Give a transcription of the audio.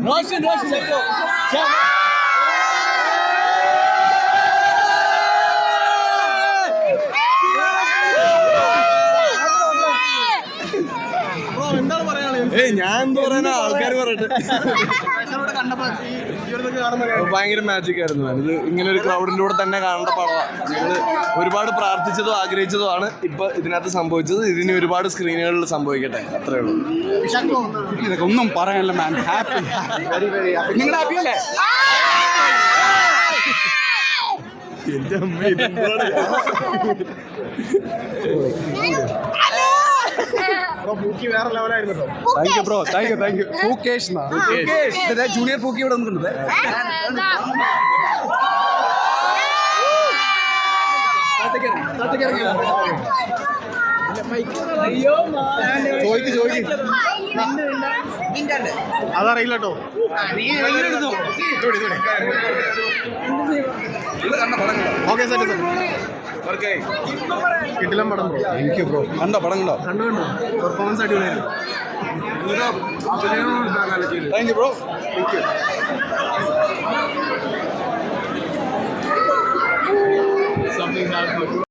Roshan, let's go. ഞാൻ എന്താ പറയാ ആൾക്കാർ പറയട്ടെ ഭയങ്കര മാജിക് ആയിരുന്നു. ഇത് ഇങ്ങനെ ഒരു ക്രൗഡിൻ്റെ കൂടെ തന്നെ കാണേണ്ട പടമാണ്. ഞങ്ങൾ ഒരുപാട് പ്രാർത്ഥിച്ചതോ ആഗ്രഹിച്ചതോ ആണ് ഇപ്പൊ ഇതിനകത്ത് സംഭവിച്ചത്. ഇതിന് ഒരുപാട് സ്ക്രീനുകളിൽ സംഭവിക്കട്ടെ, അത്രേ ഉള്ളൂ. ഇതൊക്കെ ഒന്നും പറയാനല്ല man. Happy, very very happy. നിങ്ങൾ ഹാപ്പി അല്ലേ? എന്റെ അമ്മ വേറെ ലെവലായിരുന്നു. Thank you bro, thank you thank you. പൂക്കേഷ് ജൂനിയർ പൂക്കി ഇവിടെ വന്നിട്ടുണ്ട്. അതറിയില്ല കേട്ടോ. ഓക്കെ സെറ്റ് കിട്ടില്ല പടം ബ്രോ. Thank you bro. കണ്ടോ പടം കണ്ടോ? കണ്ടു പെർഫോമൻസ് അടിപൊളിയായിരുന്നു. Thank you bro. Thank U.